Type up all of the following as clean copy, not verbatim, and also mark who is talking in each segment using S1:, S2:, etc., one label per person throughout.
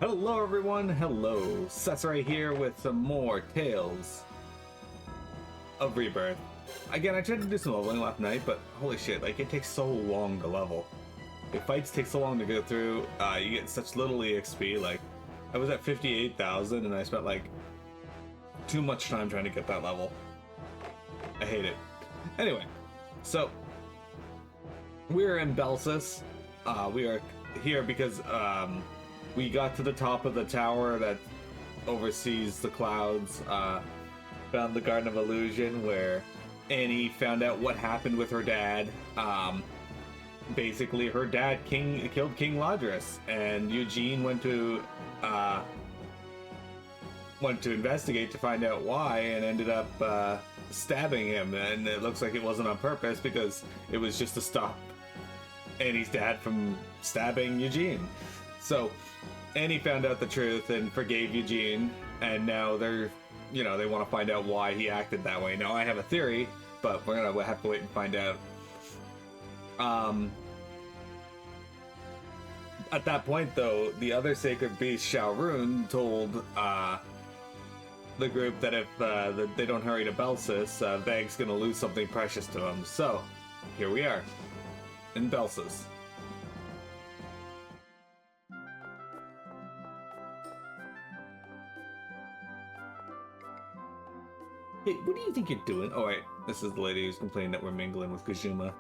S1: Hello everyone, hello. Setsura here with some more Tales of Rebirth. Again, I tried to do some leveling last night, but holy shit, like it takes so long to level. If fights take so long to go through, you get such little EXP. Like, I was at 58,000 and I spent like too much time trying to get that level. I hate it. Anyway, so we're in Belsas. We are here because we got to the top of the tower that oversees the clouds, found the Garden of Illusion where Annie found out what happened with her dad. Basically, her dad killed King Ladris, and Eugene went to investigate to find out why, and ended up stabbing him. And it looks like it wasn't on purpose because it was just to stop Annie's dad from stabbing Eugene. So Annie found out the truth and forgave Eugene, and now they want to find out why he acted that way. Now I have a theory, but we're gonna have to wait and find out. At that point, though, the other sacred beast, Shaorun, told the group that if they don't hurry to Belsas, Veg's gonna lose something precious to him. So here we are in Belsas. Hey, what do you think you're doing? Oh wait, this is the lady who's complaining that we're mingling with Kazuma.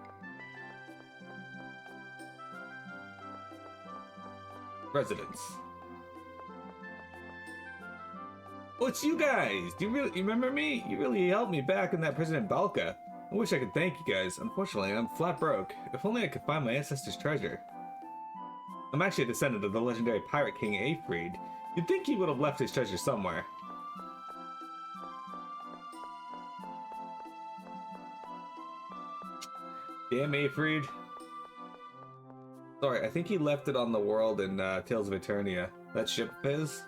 S1: Residents. Oh, it's you guys! Do you remember me? You really helped me back in that prison in Balka. I wish I could thank you guys. Unfortunately, I'm flat broke. If only I could find my ancestors' treasure. I'm actually a descendant of the legendary pirate king Aifread. You'd think he would have left his treasure somewhere. Damn Aifread. Sorry, I think he left it on the world in Tales of Eternia. That ship of his.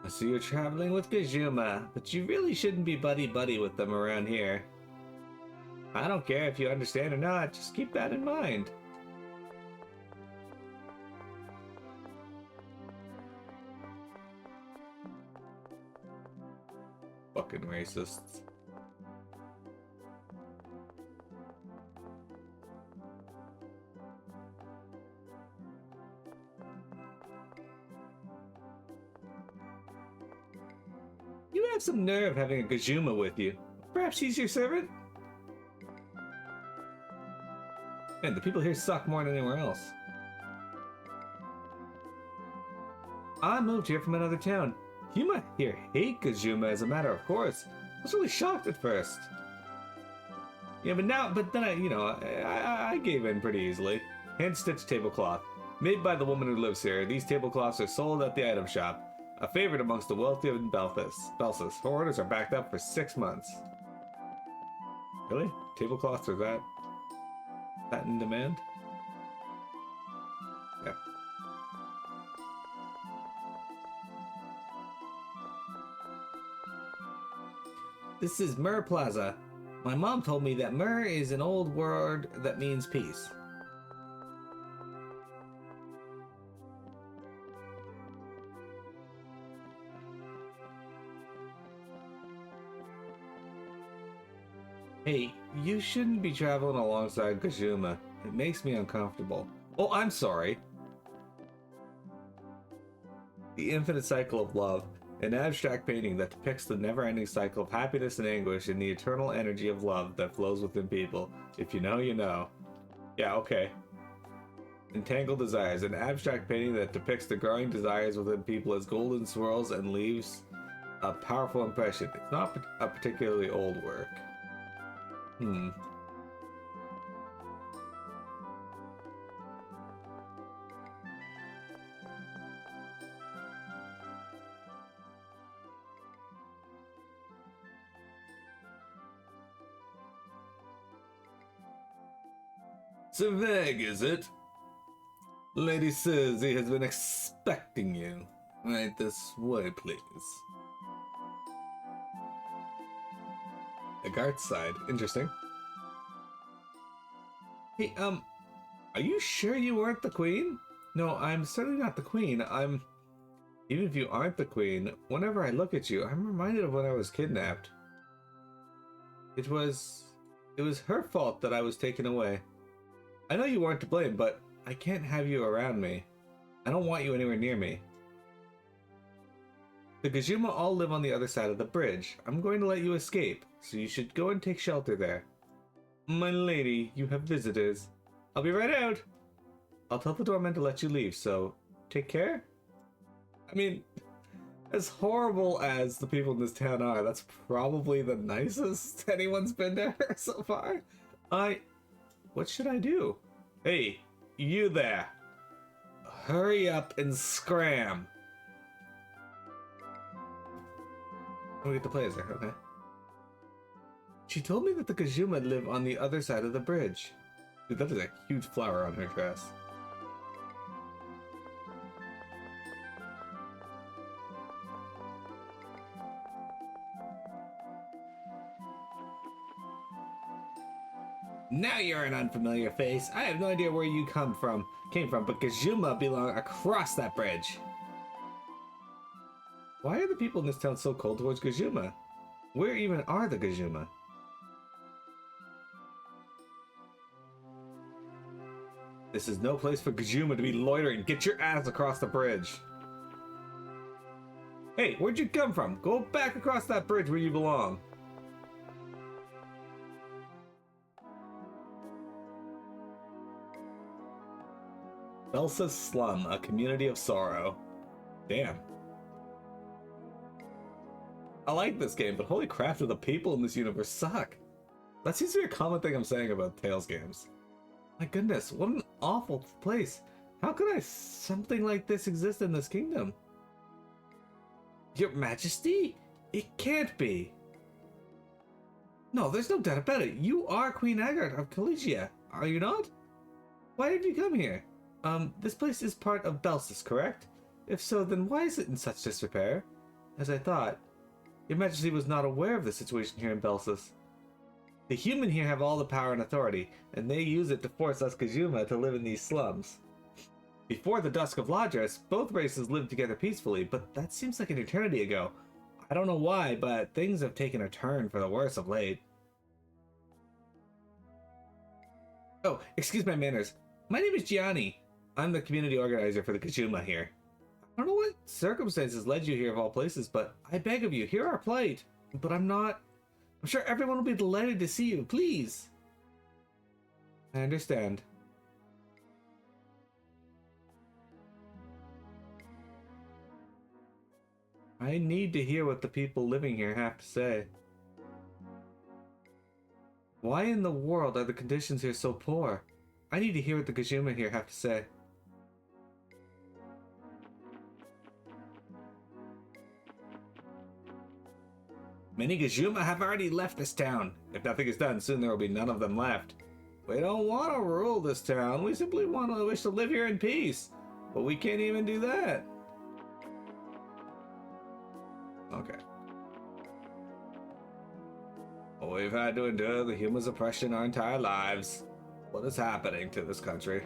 S1: I see you're traveling with Kazuma, but you really shouldn't be buddy-buddy with them around here. I don't care if you understand or not, just keep that in mind. Fucking racists. You have some nerve having a Kazuma with you. Perhaps he's your servant? Man, the people here suck more than anywhere else. I moved here from another town. You might here hate Kazuma as a matter of course. I was really shocked at first. Yeah, but then I gave in pretty easily. Hand-stitched tablecloth. Made by the woman who lives here, these tablecloths are sold at the item shop. A favorite amongst the wealthy in Belsas. Her orders are backed up for 6 months. Really? Tablecloths are that in demand? Yeah. This is Mur Plaza. My mom told me that Mur is an old word that means peace. Hey, you shouldn't be traveling alongside Kazuma. It makes me uncomfortable. Oh, I'm sorry. The Infinite Cycle of Love, an abstract painting that depicts the never-ending cycle of happiness and anguish and the eternal energy of love that flows within people. If you know, you know. Yeah, okay. Entangled Desires, an abstract painting that depicts the growing desires within people as golden swirls and leaves a powerful impression. It's not a particularly old work. So vague, is it? Lady Susie has been expecting you. Right this way, please. The guard side. Interesting. Hey, are you sure you weren't the queen? No, I'm certainly not the queen. I'm Even if you aren't the queen, whenever I look at you, I'm reminded of when I was kidnapped. It was her fault that I was taken away. I know you weren't to blame, but I can't have you around me. I don't want you anywhere near me. The Gajuma all live on the other side of the bridge. I'm going to let you escape, so you should go and take shelter there. My lady, you have visitors. I'll be right out. I'll tell the doorman to let you leave, so take care. I mean, as horrible as the people in this town are, that's probably the nicest anyone's been to her so far. What should I do? Hey, you there. Hurry up and scram. Oh, we get to play as her, okay. She told me that the Kazuma live on the other side of the bridge. Dude, that is a huge flower on her dress. Now you're an unfamiliar face. I have no idea where you came from, but Kazuma belong across that bridge. Why are the people in this town so cold towards Kazuma? Where even are the Kazuma? This is no place for Kazuma to be loitering. Get your ass across the bridge. Hey, where'd you come from? Go back across that bridge where you belong. Belsas Slum, a community of sorrow. Damn. I like this game, but holy crap, do the people in this universe suck. That seems to be a common thing I'm saying about Tales games. My goodness, what an awful place. How could something like this exist in this kingdom? Your Majesty? It can't be. No, there's no doubt about it. You are Queen Agard of Collegia, are you not? Why have you come here? This place is part of Belsas, correct? If so, then why is it in such disrepair? As I thought, Your Majesty was not aware of the situation here in Belsas. The human here have all the power and authority, and they use it to force us Kazuma to live in these slums. Before the Dusk of Ladras, both races lived together peacefully, but that seems like an eternity ago. I don't know why, but things have taken a turn for the worse of late. Oh, excuse my manners. My name is Gianni. I'm the community organizer for the Kazuma here. I don't know what circumstances led you here of all places, but I beg of you, hear our plight. But I'm sure everyone will be delighted to see you, please. I understand. I need to hear what the people living here have to say. Why in the world are the conditions here so poor? I need to hear what the Kazuma here have to say. Many Kazuma have already left this town. If nothing is done, soon there will be none of them left. We don't want to rule this town. We simply wish to live here in peace. But we can't even do that. Okay. Well, we've had to endure the humans' oppression our entire lives. What is happening to this country?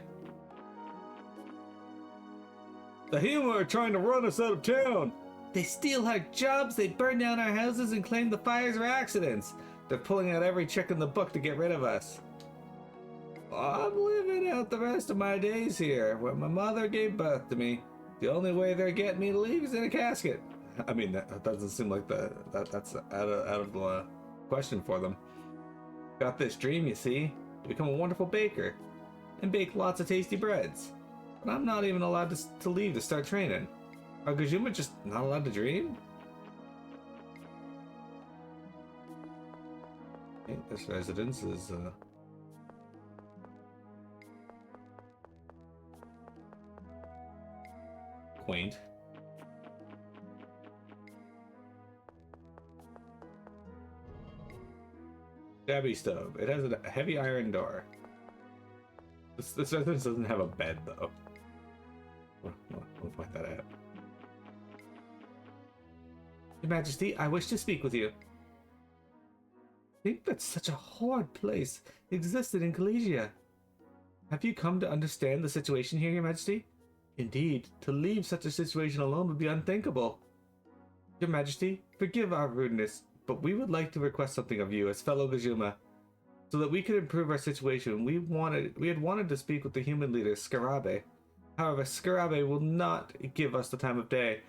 S1: The human are trying to run us out of town. They steal our jobs, they burn down our houses, and claim the fires are accidents. They're pulling out every trick in the book to get rid of us. I'm living out the rest of my days here, where my mother gave birth to me. The only way they're getting me to leave is in a casket. I mean, that doesn't seem like that's out of the question for them. Got this dream, you see, to become a wonderful baker and bake lots of tasty breads. But I'm not even allowed to leave to start training. Are Kazuma just not allowed to dream? Okay, this residence is quaint. Shabby stove. It has a heavy iron door. This residence doesn't have a bed though. We'll point that out. Your Majesty, I wish to speak with you. I think that such a horrid place existed in Collegia. Have you come to understand the situation here, Your Majesty? Indeed, to leave such a situation alone would be unthinkable. Your Majesty, forgive our rudeness, but we would like to request something of you as fellow Gajuma. So that we could improve our situation, we had wanted to speak with the human leader, Skarabe. However, Skarabe will not give us the time of day,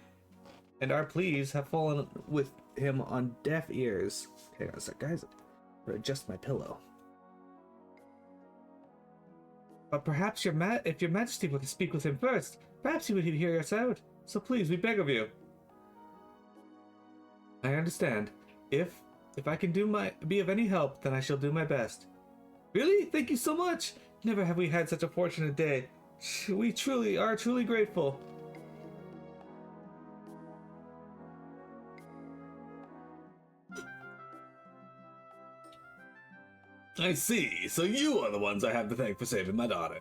S1: and our pleas have fallen with him on deaf ears. Hang on a sec, guys. I'll adjust my pillow. But perhaps if your Majesty were to speak with him first, perhaps he would hear us out. So please, we beg of you. I understand. If I can be of any help, then I shall do my best. Really? Thank you so much! Never have we had such a fortunate day. We are truly grateful. I see. So you are the ones I have to thank for saving my daughter.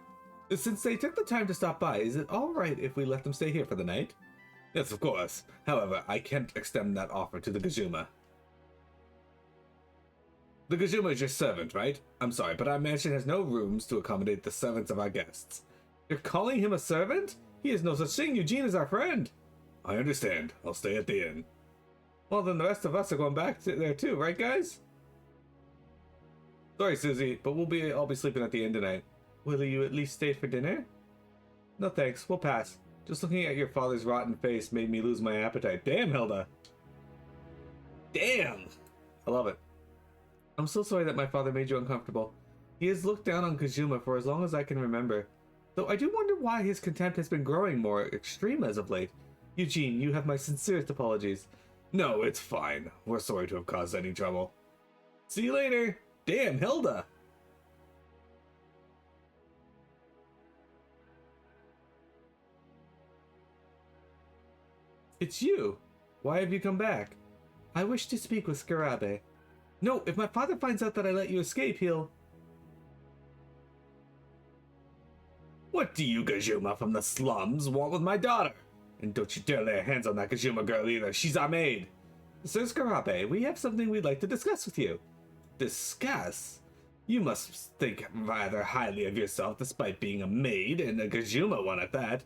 S1: Since they took the time to stop by, is it alright if we let them stay here for the night? Yes, of course. However, I can't extend that offer to the Gajuma. The Gajuma is your servant, right? I'm sorry, but our mansion has no rooms to accommodate the servants of our guests. You're calling him a servant? He is no such thing. Eugene is our friend. I understand. I'll stay at the inn. Well, then the rest of us are going back there too, right, guys? Sorry, Susie, but I'll be sleeping at the inn tonight. Will you at least stay for dinner? No thanks, we'll pass. Just looking at your father's rotten face made me lose my appetite. Damn, Hilda. Damn. I love it. I'm so sorry that my father made you uncomfortable. He has looked down on Kazuma for as long as I can remember. Though I do wonder why his contempt has been growing more extreme as of late. Eugene, you have my sincerest apologies. No, it's fine. We're sorry to have caused any trouble. See you later. Damn, Hilda. It's you. Why have you come back? I wish to speak with Skarabe. No, if my father finds out that I let you escape, he'll... What do you Gajuma from the slums want with my daughter? And don't you dare lay hands on that Gajuma girl either. She's our maid. Sir Skarabe, we have something we'd like to discuss with you. Discuss? You must think rather highly of yourself despite being a maid, and a Gajuma one at that.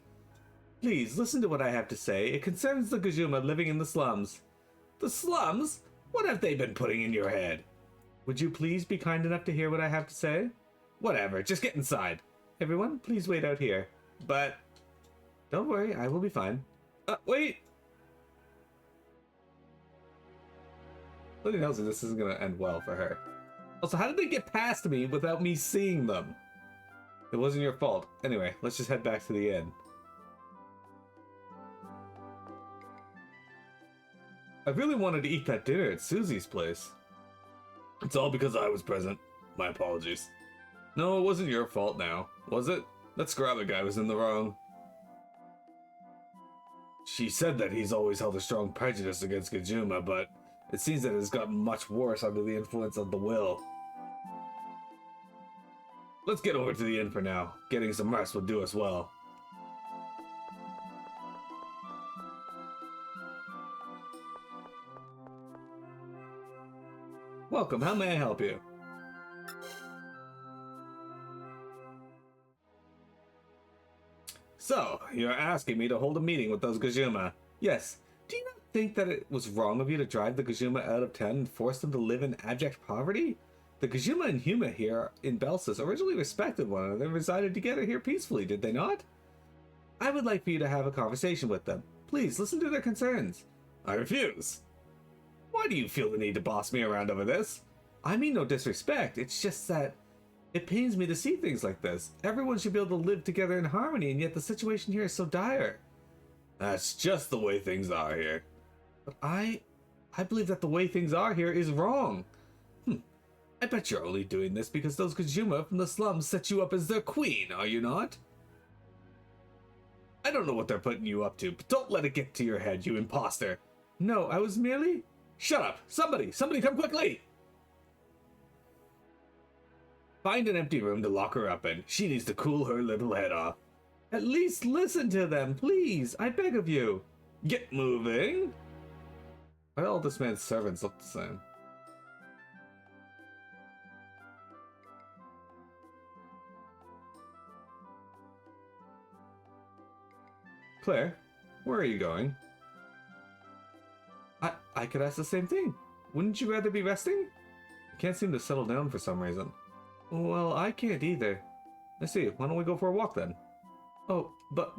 S1: Please, listen to what I have to say. It concerns the Gajuma living in the slums. The slums? What have they been putting in your head? Would you please be kind enough to hear what I have to say? Whatever, just get inside. Everyone, please wait out here. But... Don't worry, I will be fine. Wait! Bloody knows this isn't gonna end well for her. Also, how did they get past me without me seeing them? It wasn't your fault. Anyway, let's just head back to the inn. I really wanted to eat that dinner at Susie's place. It's all because I was present. My apologies. No, it wasn't your fault now, was it? That Scrabble guy was in the wrong. She said that he's always held a strong prejudice against Gajuma, but it seems that it has gotten much worse under the influence of the will. Let's get over to the inn for now. Getting some rest will do us well. Welcome, how may I help you? So, you're asking me to hold a meeting with those Gajuma. Yes. Do you not think that it was wrong of you to drive the Gajuma out of town and force them to live in abject poverty? The Gajuma and Huma here in Belsas originally respected one another and resided together here peacefully, did they not? I would like for you to have a conversation with them. Please, listen to their concerns. I refuse. Why do you feel the need to boss me around over this? I mean no disrespect, it's just that it pains me to see things like this. Everyone should be able to live together in harmony, and yet the situation here is so dire. That's just the way things are here. But I believe that the way things are here is wrong. I bet you're only doing this because those Gajuma from the slums set you up as their queen, are you not? I don't know what they're putting you up to, but don't let it get to your head, you imposter. No, I was merely... Shut up! Somebody come quickly! Find an empty room to lock her up in. She needs to cool her little head off. At least listen to them, please! I beg of you! Get moving! Why do all this man's servants look the same? Claire, where are you going? I could ask the same thing. Wouldn't you rather be resting? I can't seem to settle down for some reason. Well, I can't either. I see. Why don't we go for a walk then? Oh, but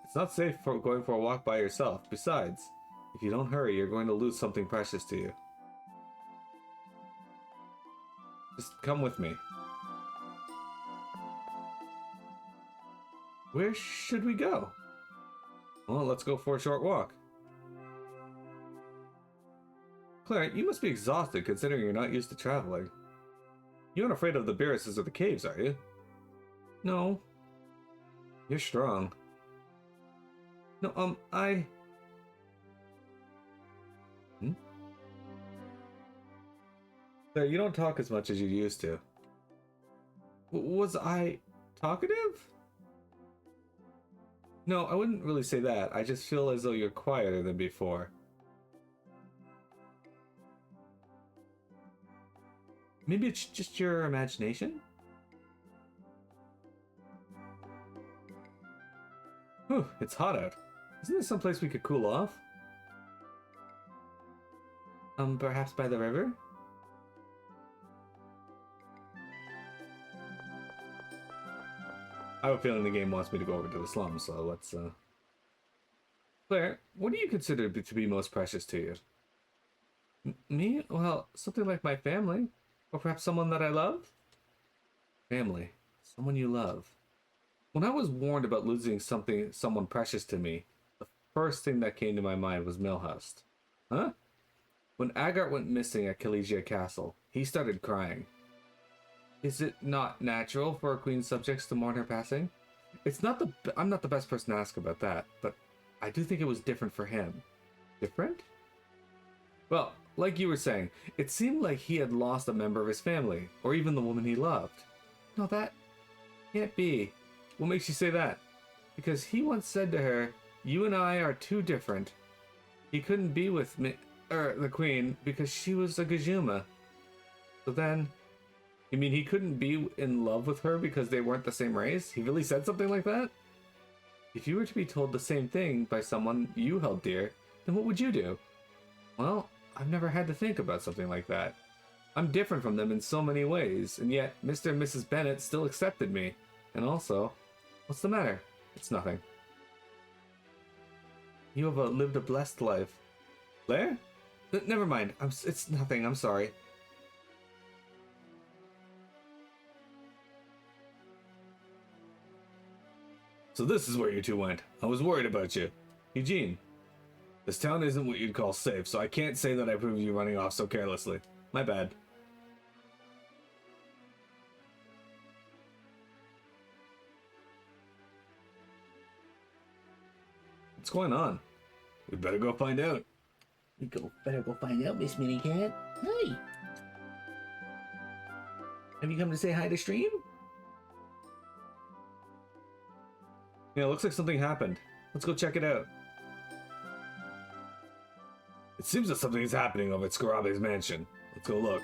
S1: it's not safe for going for a walk by yourself. Besides, if you don't hurry, you're going to lose something precious to you. Just come with me. Where should we go? Well, let's go for a short walk. Claire, you must be exhausted considering you're not used to traveling. You aren't afraid of the Belsas or the caves, are you? No. You're strong. No, Claire, you don't talk as much as you used to. Was I talkative? No, I wouldn't really say that. I just feel as though you're quieter than before. Maybe it's just your imagination? Whew, it's hot out. Isn't there someplace we could cool off? Perhaps by the river? I have a feeling the game wants me to go over to the slums, so let's, Claire, what do you consider to be most precious to you? Me? Well, something like my family. Or perhaps someone that I love? Family. Someone you love. When I was warned about losing someone precious to me, the first thing that came to my mind was Milhouse. Huh? When Agart went missing at Kalegia Castle, he started crying. Is it not natural for a queen's subjects to mourn her passing? I'm not the best person to ask about that, but I do think it was different for him. Different? Well, like you were saying, it seemed like he had lost a member of his family, or even the woman he loved. No, that can't be. What makes you say that? Because he once said to her, "You and I are too different." He couldn't be with me, the queen, because she was a Gajuma. So then, you mean he couldn't be in love with her because they weren't the same race? He really said something like that? If you were to be told the same thing by someone you held dear, then what would you do? Well, I've never had to think about something like that. I'm different from them in so many ways, and yet Mr. and Mrs. Bennet still accepted me. And also, what's the matter? It's nothing. You have lived a blessed life. Claire? Never mind. It's nothing. I'm sorry. So this is where you two went. I was worried about you. Eugene. This town isn't what you'd call safe, so I can't say that I approve of you running off so carelessly. My bad. What's going on? We better go find out.
S2: Better go find out, Miss Minicat. Hey! Have you come to say hi to Stream?
S1: Yeah, looks like something happened. Let's go check it out. It seems that something is happening over at Scarabe's mansion. Let's go look.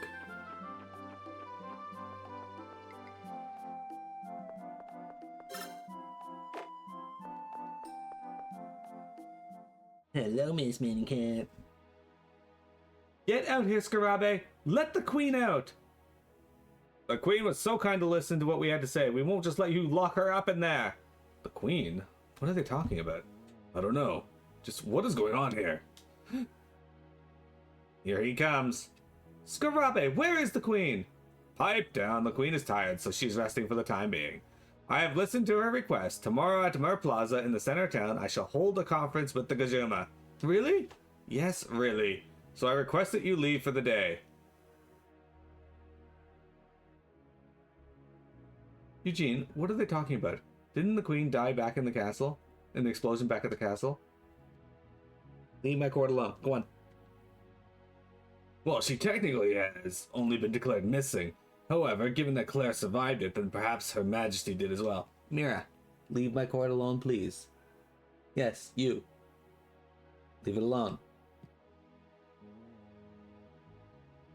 S2: Hello, Miss Minicat.
S1: Get out here, Scarabe! Let the queen out! The queen was so kind to listen to what we had to say. We won't just let you lock her up in there. The queen? What are they talking about? I don't know. Just what is going on here? Here he comes. Scarabe, where is the queen? Pipe down, the queen is tired, so she's resting for the time being. I have listened to her request. Tomorrow at Mer Plaza in the center of town, I shall hold a conference with the Gajuma. Really? Yes, really. So I request that you leave for the day. Eugene, what are they talking about? Didn't the queen die back in the castle? In the explosion back at the castle? Leave my court alone. Go on. Well, she technically has only been declared missing. However, given that Claire survived it, then perhaps Her Majesty did as well.
S2: Mira, leave my court alone, please. Yes, you. Leave it alone.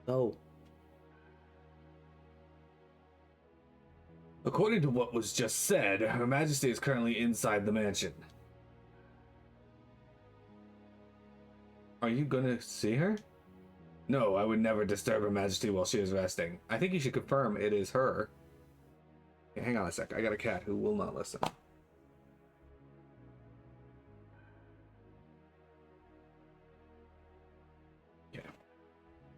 S2: Oh.
S1: According to what was just said, Her Majesty is currently inside the mansion. Are you gonna see her? No, I would never disturb Her Majesty while she is resting. I think you should confirm it is her. Okay, hang on a sec. I got a cat who will not listen. Yeah.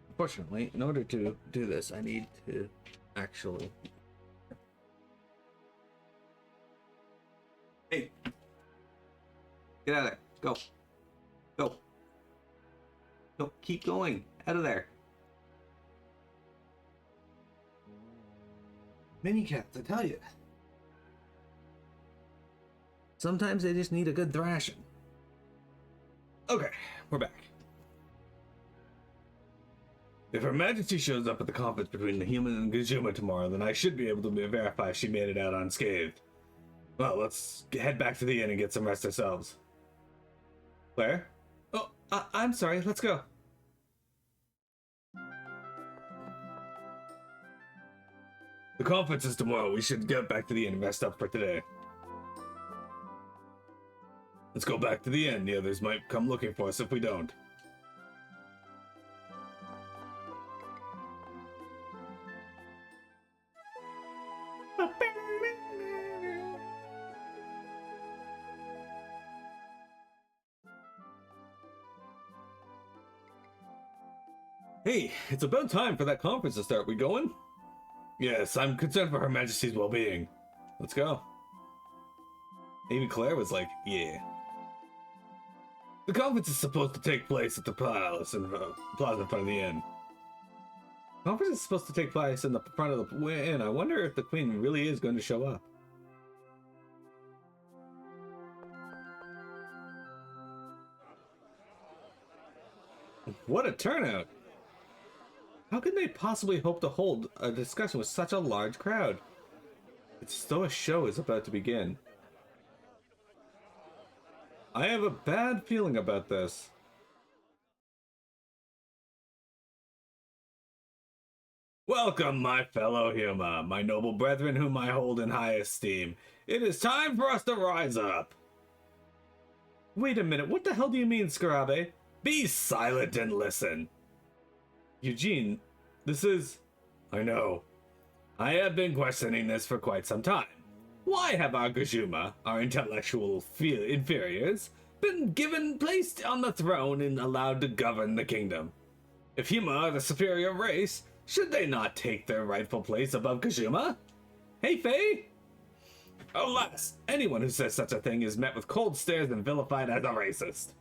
S1: Unfortunately, in order to do this, I need to actually... Hey! Get out of there. Go. Go. Go. Keep going. Out of there. Mini cats, I tell you. Sometimes they just need a good thrashing. Okay, we're back. If Her Majesty shows up at the conference between the human and Gajuma tomorrow, then I should be able to verify she made it out unscathed. Well, let's head back to the inn and get some rest ourselves. Claire? Oh, I'm sorry, let's go. The conference is tomorrow. We should get back to the inn and rest up for today. Let's go back to the inn. The others might come looking for us if we don't. Hey, it's about time for that conference to start. We going? Yes, I'm concerned for Her Majesty's well-being. Let's go. Even Claire was like, yeah. The conference is supposed to take place at the palace in plaza in front of the inn. The conference is supposed to take place in the front of the inn. I wonder if the queen really is going to show up. What a turnout! How can they possibly hope to hold a discussion with such a large crowd? It's as though a show is about to begin. I have a bad feeling about this. Welcome, my fellow Huma, my noble brethren whom I hold in high esteem. It is time for us to rise up. Wait a minute, what the hell do you mean, Scarabe? Be silent and listen. Eugene, this is... I know. I have been questioning this for quite some time. Why have our Gajuma, our intellectual inferiors, been placed on the throne and allowed to govern the kingdom? If Huma are the superior race, should they not take their rightful place above Gajuma? Hey, Faye? Alas, anyone who says such a thing is met with cold stares and vilified as a racist.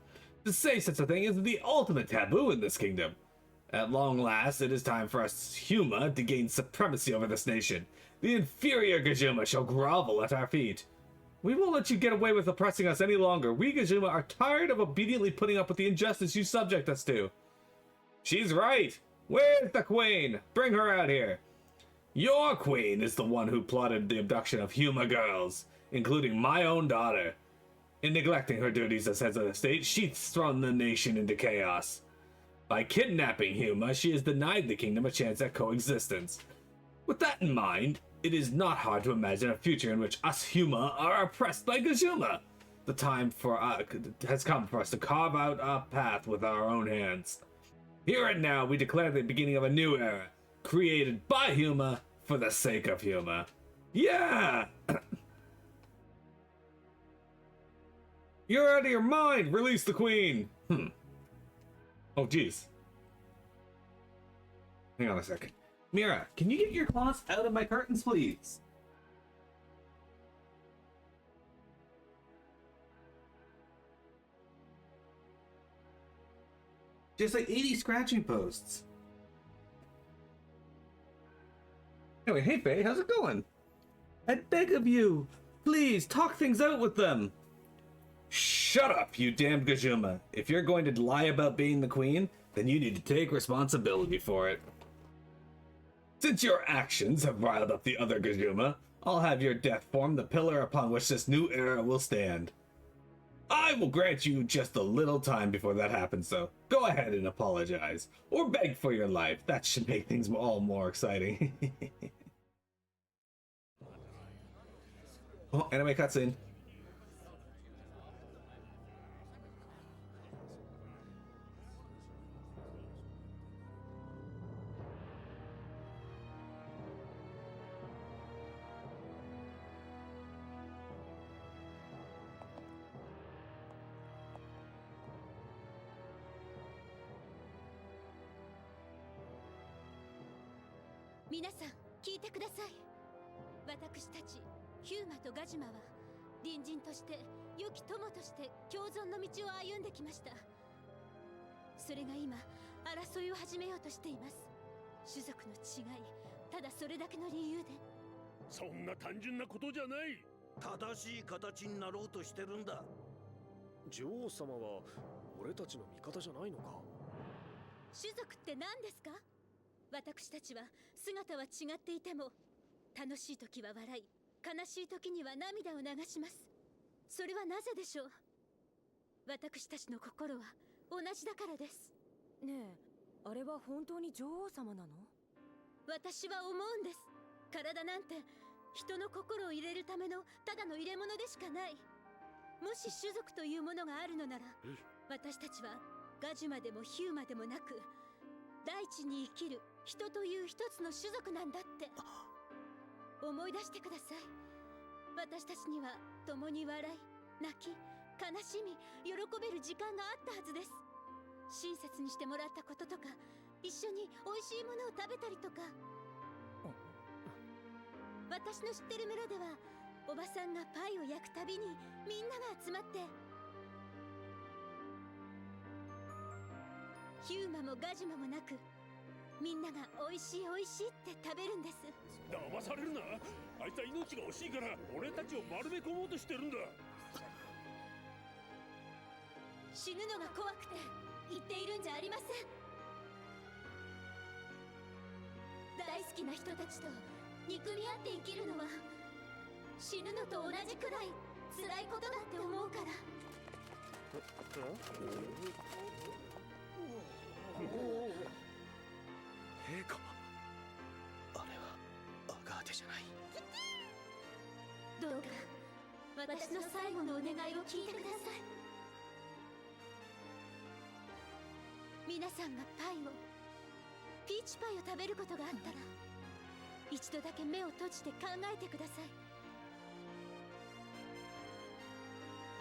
S1: To say such a thing is the ultimate taboo in this kingdom. At long last, it is time for us Huma to gain supremacy over this nation. The inferior Gajuma shall grovel at our feet. We won't let you get away with oppressing us any longer. We Gajuma are tired of obediently putting up with the injustice you subject us to. She's right. Where's the queen? Bring her out here. Your queen is the one who plotted the abduction of Huma girls, including my own daughter. In neglecting her duties as head of the state, she's thrown the nation into chaos. By kidnapping Huma, she has denied the kingdom a chance at coexistence. With that in mind, it is not hard to imagine a future in which us Huma are oppressed by Gajuma. The time has come for us to carve out our path with our own hands. Here and now, we declare the beginning of a new era, created by Huma for the sake of Huma. Yeah! You're out of your mind! Release the queen! Oh, jeez. Hang on a second. Mira, can you get your claws out of my curtains, please? Just like 80 scratching posts. Anyway, hey Faye, how's it going? I beg of you, please talk things out with them. Shut up, you damned Gajuma. If you're going to lie about being the queen, then you need to take responsibility for it. Since your actions have riled up the other Gajuma, I'll have your death form the pillar upon which this new era will stand. I will grant you just a little time before that happens, though. Go ahead and apologize, or beg for your life. That should make things all more exciting. Oh, anime cutscene.
S3: 皆さん聞いてください。私たちヒューマとガジュマは隣人として良き友として共存の道を歩んできました。それが今争いを始めようとしています。種族の違い、ただそれだけの理由で。
S4: そんな単純なことじゃない。
S5: 正しい形になろうとしてるんだ。
S6: 女王様は俺たちの味方じゃないのか。
S3: 種族って何ですか？私たちは姿は違っていても、楽しい時は笑い、悲しい時には涙を流します。それはなぜでしょう？私たちの心は同じだからです。
S7: ねえ、あれは本当に女王様なの？
S3: 私は思うんです。体なんて人の心を入れるためのただの入れ物でしかない。もし種族というものがあるのなら、私たちはガジュマでもヒューマでもなく、大地に生きる人という一つの種族なんだって思い出してください。私たちには共に笑い、泣き、悲しみ、喜べる時間があったはずです。親切にしてもらったこととか、一緒に美味しいものを食べたりとか。私の知ってる村ではおばさんがパイを焼くたびにみんなが集まって、ヒューマもガジュマもなく、みんなが美味しい美味しいって食べるんです。
S4: 騙されるな。あいつは命が惜しいから俺たちを丸め込もうとしてるんだ。
S3: 死ぬのが怖くて言っているんじゃありません。大好きな人たちと憎み合って生きるのは死ぬのと同じくらい辛いことだって思うから。
S5: 陛下、あれはアガーテじゃない。
S3: どうか私の最後のお願いを聞いてください。皆さんがパイを、ピーチパイを食べることがあったら、一度だけ目を閉じて考えてください。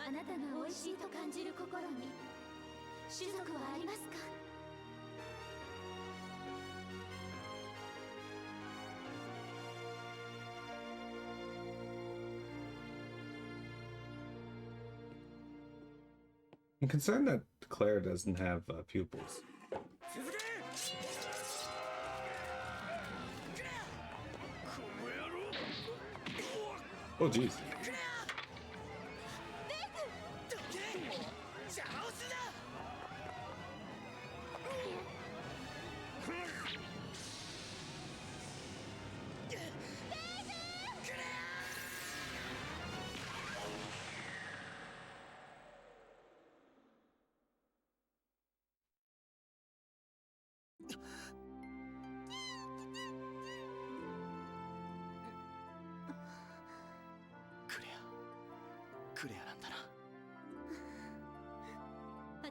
S3: あなたが美味しいと感じる心に種族はありますか？I'm
S1: concerned that Claire doesn't have pupils. Oh, jeez.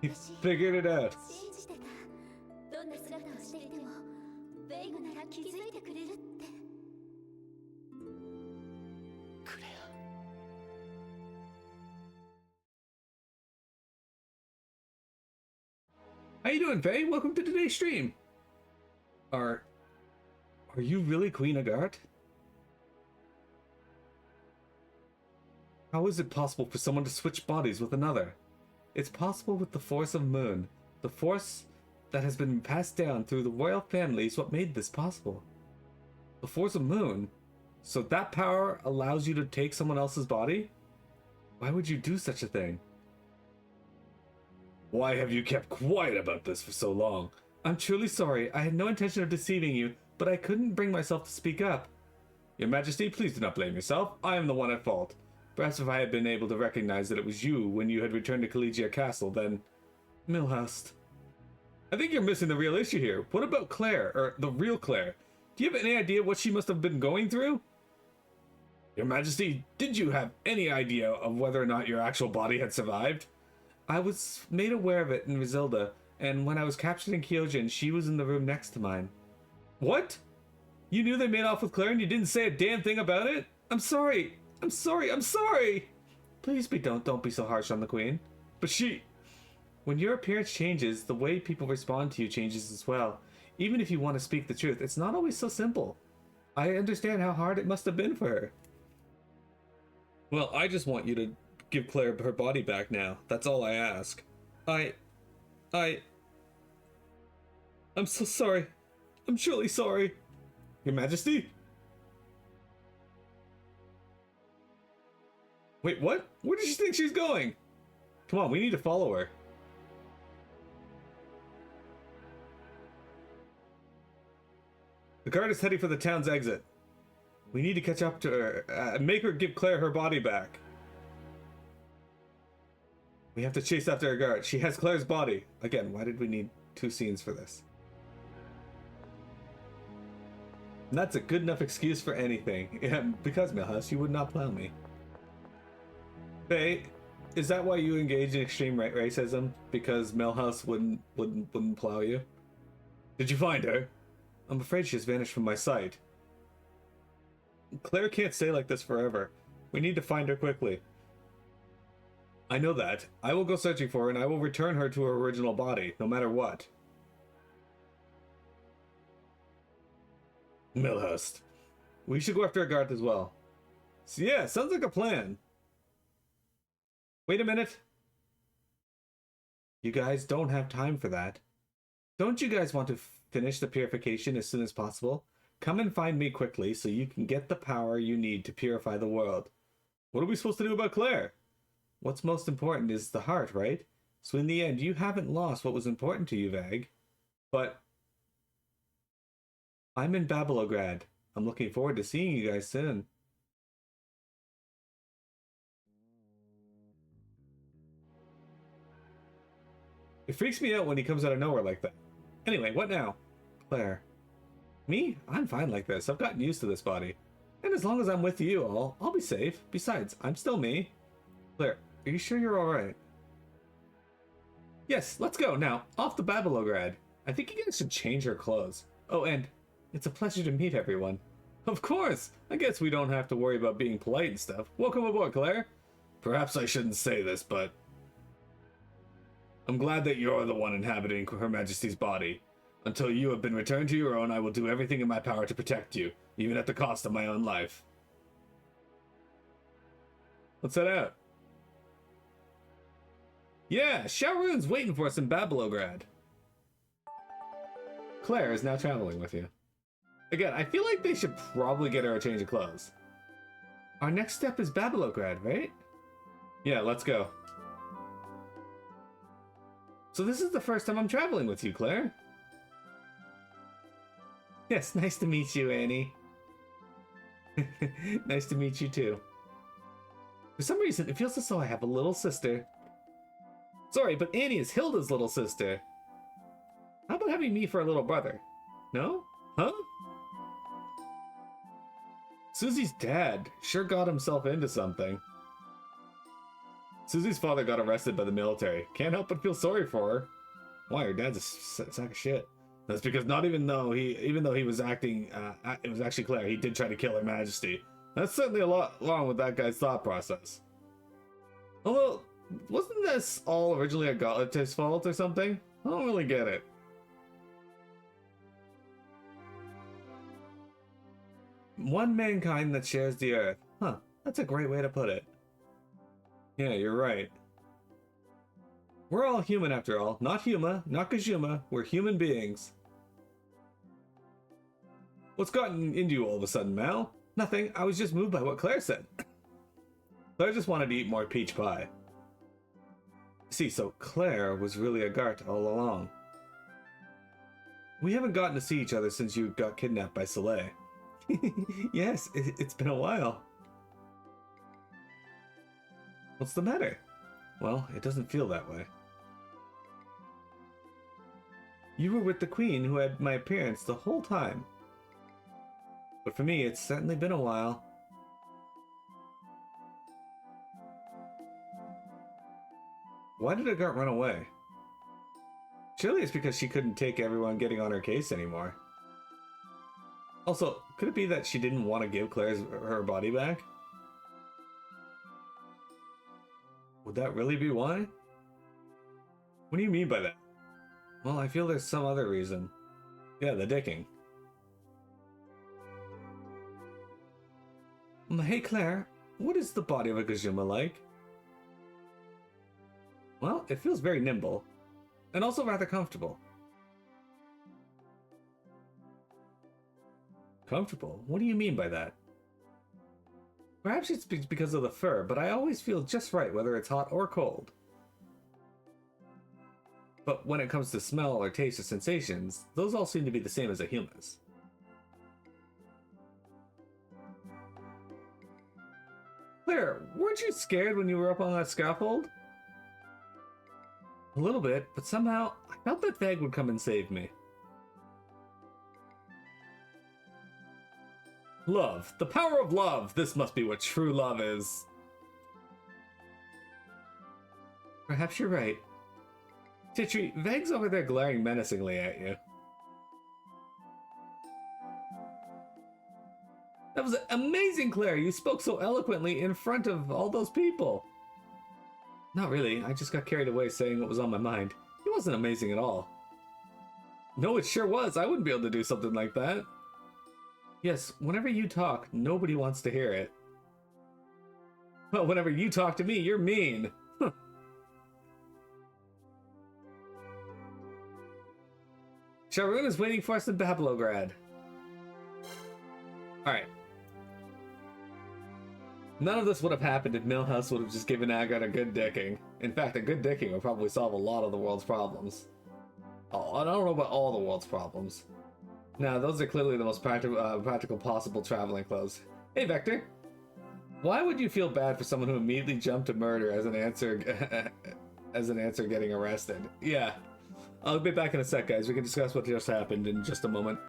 S1: He figured it out.
S3: 信じてた。どんな姿をしていてもベイグなら気づいてくれるって。
S5: クレア。
S1: How you doing, Faye? Welcome to today's stream. Are you really Queen Agart? How is it possible for someone to switch bodies with another? It's possible with the force of Moon. The force that has been passed down through the royal family is what made this possible. The force of Moon? So that power allows you to take someone else's body? Why would you do such a thing? Why have you kept quiet about this for so long? I'm truly sorry. I had no intention of deceiving you, but I couldn't bring myself to speak up. Your Majesty, please do not blame yourself. I am the one at fault. Perhaps if I had been able to recognize that it was you when you had returned to Collegia Castle, then... Milhouse. I think you're missing the real issue here. What about Claire, or the real Claire? Do you have any idea what she must have been going through? Your Majesty, did you have any idea of whether or not your actual body had survived? I was made aware of it in Rosilda, and when I was captured in Kyojin, she was in the room next to mine. What? You knew they made off with Claire and you didn't say a damn thing about it? I'm sorry. I'm sorry. I'm sorry. Please don't be so harsh on the Queen. But she... When your appearance changes, the way people respond to you changes as well. Even if you want to speak the truth, it's not always so simple. I understand how hard it must have been for her. Well, I just want you to give Claire her body back now. That's all I ask. I'm so sorry. I'm truly sorry. Your Majesty? Wait, what? Where does she think she's going? Come on, we need to follow her. The guard is heading for the town's exit. We need to catch up to her and make her give Claire her body back. We have to chase after her guard. She has Claire's body. Again, why did we need 2 scenes for this? And that's a good enough excuse for anything. Yeah, because Milhouse, you would not plow me. Faye, is that why you engage in extreme racism? Because Milhouse wouldn't plow you? Did you find her? I'm afraid she has vanished from my sight. Claire can't stay like this forever. We need to find her quickly. I know that. I will go searching for her and I will return her to her original body, no matter what. Milhouse. We should go after Garth as well. So yeah, sounds like a plan. Wait a minute. You guys don't have time for that. Don't you guys want to finish the purification as soon as possible? Come and find me quickly so you can get the power you need to purify the world. What are we supposed to do about Claire? What's most important is the heart, right? So in the end, you haven't lost what was important to you, Vag. But I'm in Babylograd. I'm looking forward to seeing you guys soon. It freaks me out when he comes out of nowhere like that. Anyway, what now? Claire. Me? I'm fine like this. I've gotten used to this body. And as long as I'm with you all, I'll be safe. Besides, I'm still me. Claire, are you sure you're alright? Yes, let's go. Now, off to Babylograd. I think you guys should change your clothes. Oh, and it's a pleasure to meet everyone. Of course! I guess we don't have to worry about being polite and stuff. Welcome aboard, Claire. Perhaps I shouldn't say this, but I'm glad that you're the one inhabiting Her Majesty's body. Until you have been returned to your own, I will do everything in my power to protect you, even at the cost of my own life. Let's head out. Yeah, Shaorun's waiting for us in Babylograd. Claire is now traveling with you. Again, I feel like they should probably get her a change of clothes. Our next step is Babylograd, right? Yeah, let's go. So this is the first time I'm traveling with you, Claire. Yes, nice to meet you, Annie. Nice to meet you too. For some reason, it feels as though I have a little sister. Sorry, but Annie is Hilda's little sister. How about having me for a little brother? No? Huh? Susie's dad sure got himself into something. Susie's father got arrested by the military. Can't help but feel sorry for her. Why? Her dad's a sack of shit. That's because even though he was acting, it was actually Claire. He did try to kill Her Majesty. That's certainly a lot wrong with that guy's thought process. Although, wasn't this all originally a Gauntlet's fault or something? I don't really get it. One mankind that shares the earth. Huh, that's a great way to put it. Yeah, you're right. We're all human after all. Not Huma, not Kazuma. We're human beings. What's gotten into you all of a sudden, Mal? Nothing. I was just moved by what Claire said. Claire just wanted to eat more peach pie. See, so Claire was really a Gart all along. We haven't gotten to see each other since you got kidnapped by Soleil. Yes, it's been a while. What's the matter? Well, it doesn't feel that way. You were with the Queen who had my appearance the whole time. But for me, it's certainly been a while. Why did Agart run away? Surely it's because she couldn't take everyone getting on her case anymore. Also, could it be that she didn't want to give Claire her body back? Would that really be why? What do you mean by that? Well, I feel there's some other reason. Yeah, the dicking. Hey Claire, what is the body of a Gazuma like? Well, it feels very nimble, and also rather comfortable. Comfortable? What do you mean by that? Perhaps it's because of the fur, but I always feel just right whether it's hot or cold. But when it comes to smell or taste or sensations, those all seem to be the same as a human's. Claire, weren't you scared when you were up on that scaffold? A little bit, but somehow I felt that Veg would come and save me. Love. The power of love! This must be what true love is. Perhaps you're right. Titri, Veg's over there glaring menacingly at you. That was amazing, Claire! You spoke so eloquently in front of all those people. Not really. I just got carried away saying what was on my mind. It wasn't amazing at all. No, it sure was. I wouldn't be able to do something like that. Yes, whenever you talk, nobody wants to hear it. But whenever you talk to me, you're mean. Huh. Sharon is waiting for us in Babylograd. Alright. None of this would have happened if Millhouse would have just given Agat a good dicking. In fact, a good dicking would probably solve a lot of the world's problems. Oh, I don't know about all the world's problems. Now, those are clearly the most practical possible traveling clothes. Hey, Vector. Why would you feel bad for someone who immediately jumped to murder as an answer getting arrested? Yeah. I'll be back in a sec, guys. We can discuss what just happened in just a moment.